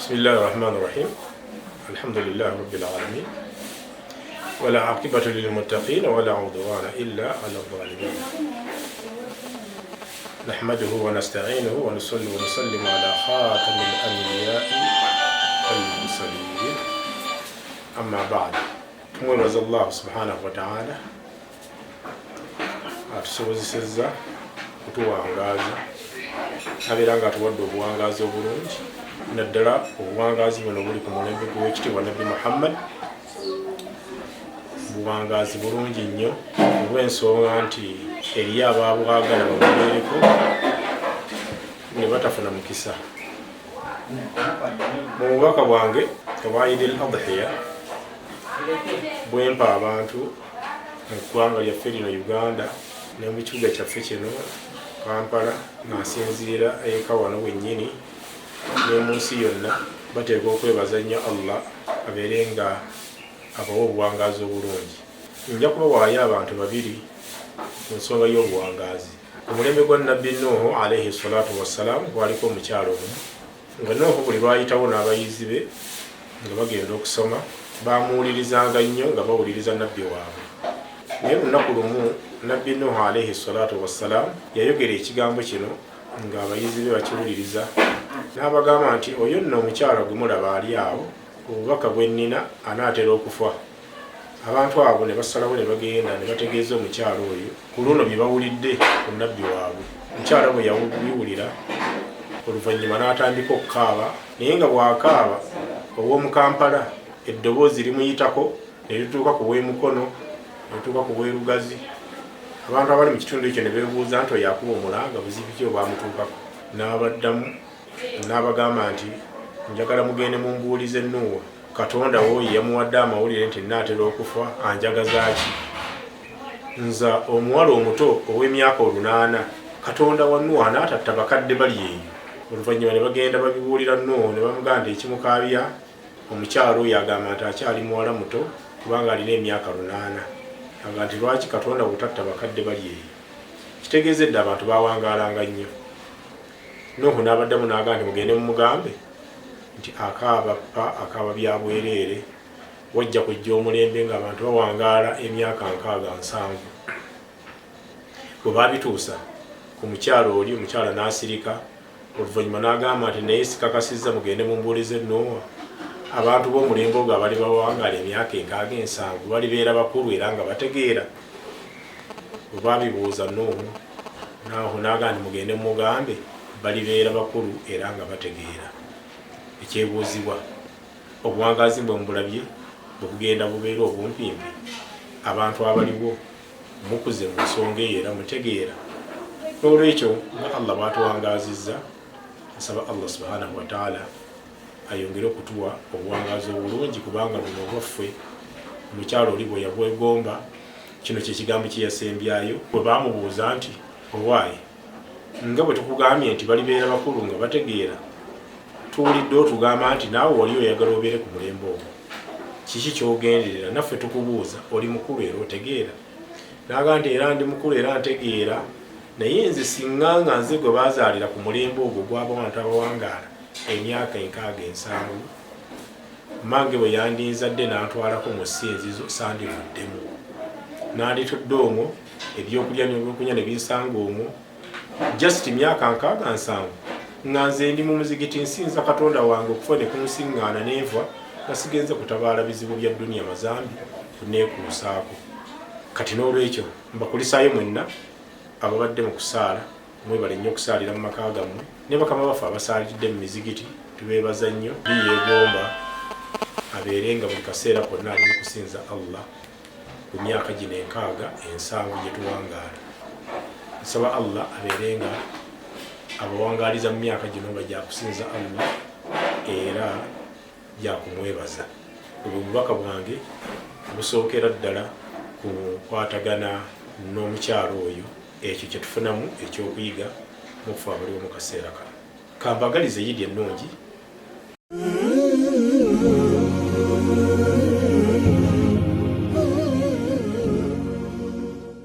بسم الله الرحمن الرحيم الحمد لله رب العالمين ولا عاقبة للمتقين ولا عدوان إلا على الظالمين نحمده ونستعينه ونصلي ونسلم على خاتم الأنبياء والمرسلين أما بعد tumwebaza Allah subhanahu wa ta'ala atusobozesezza kutuwangaaza abeera nga atuwadde obuwangaazi obulungi naddala obuwangaazi buno buli ku mulembe gw'ekitiibwa Nabbi Muhammad, buwangaazi bulungi nnyo olw'ensonga nti eriyo abaabwagala babubeereko ne batafuna mukisa. Mu bubaka bwange obwa Eid al-Adhuha bwempa abantu mu ggwanga lyaffe lino Uganda ne mu kibuga kyaffe kino Kampala ng'asinziira eka wano wennyini ne mu nsi yonna bateeka okwebaza nnyo Allah abeere nga abawa obuwangaazi obulungi. Nja kubawaayo abantu babiri ku nsonga y'obuwangaazi. Ku mulembe gwa Nabbi Nuhu alayhi salatu wassalaamu kwaliko omukyalo omu nga Nuhu buli lwayitawo n'abayizi be nga bagenda okusoma bamuwulirizanga nnyo nga bawuliriza nabbi waabwe. Naye lunaku lumu Nabbi Nuhu alayhi salatu wassalaamu yayogera ekigambo kino nga abayizi be bakiwuliriza n'abagamba nti oyo nno omukyala gwe mulaba ali awo obubaka bwe nnina anaatera okufa. Abantu abo ne basalawo ne bagenda ne bategeeza omukyala oyo ku luno bye bawulidde ku nabbi waabwe. Omukyala bwe yabiwulira oluvannyuma n'atandika okukaaba, naye nga bw'akaaba ow'omu Kampala eddoboozi limuyitako ne lituuka ku bw'emukono ne lituuka ku bw'erugazi. Abantu abali mu kitundu ekyo ne beebuuza nti oyo akuba omulanga buzibu ki obwamutuukako. N'abaddamu n'abagamba nti njagala mugende mumbuulize Nuuwa, Katonda w'oyo yamuwadde amawulire nti nnaatera okufa anjagaza ki? Nza omuwala omuto ow'emyaka 8, Katonda wa Nuuwa anaatatta bakadde bali eyo. Oluvannyuma ne bagenda babibuulira Nuuwa ne bamugamba nti ekimukaabya omukyalo oyo agamba nti akyali muwala muto kubanga alina emyaka 8. Agamba nti lwaki Katonda bw'otatta bakadde bali eyo? Kitegeezedde abantu bawangaalanga nnyo. Nuuhu n'abaddamu n'agamba nti mugende mumugambe nti akaaba bya bwereere, wajja kujja omulembe ng'abantu bawangaala emyaka 67. Bwe baabituusa ku mukyalo oli, omukyala n'asirika. Oluvannyuma n'agamba nti naye sikakasizza mugende mumbuulize Nuuwa, abantu b'omulembe ogwo abali bawangaala emyaka 67 balibeera bakulu era nga bategeera? Bwe baabibuuza Nuuhu n'agamba nti mugende mumugambe balibeera bakulu era nga bategeera. Ekyebuuzibwa, obuwangaazi bwe mubulabye bwe bugenda bubeera obumpimpi, abantu abaliwo mukuze mu nsonga eyo era mutegeera. N'olwekyo nga Allah bw'atuwangaazizza, nsaba Allah subhanahu wa ta'ala ayongere okutuwa obuwangaazi obulungi kubanga buno bwaffe omukyalo oli bwe yabwegomba. Kino kye kigambo kye yasembyayo bwe baamubuuza nti owaaye nga bwe tukugambye nti balibeera bakulu nga bategeera, tuwulidde otugamba nti naawe wali oyagala obeere ku mulembe ogwo, kiki ky'ogenderera? Naffe tukubuuza oli mukulu era otegeera? N'agamba nti era ndi mukulu era ntegeera, naye nze singa nze gwe baazaalira ku mulembe ogwo gw'abantu abawangaala emyaka 67, mmange bwe yandinzadde n'antwalako mu ssinzizo sandivuddemu, n'anditudde omwo ebyokulya n'ebyokunywa ne binsanga omwo just myaka 67 nga nze ndi mu muzigiti nsinza Katonda wange okufa ne kunsiŋŋaana n'enva nga sigenze kutabaala bizibu bya dduniya mazambi kunneekuusaako. Kati n'olwekyo mbakulisaayo mwenna ababadde mu kusaala, mwebale nnyo okusaalira mu maka gammwe, ne bakama baffe abasaalidde mu mizigiti tubeebaza nnyo. Yeegomba abeere nga buli kaseera konna ali mu kusinza Allah ku myaka gino 67 gye tuwangaala. Nsaba Allah abeere nga abawangaaliza mu myaka gino nga gyakusinza Allah era gyakumwebaza. Obwo bubaka bwange busookera ddala ku kwatagana n'omukyalo oyo, ekyo kye tufunamu ekyokuyiga mu kufa abaliwo mu kaseera kano. Kambagalize Eid ennungi.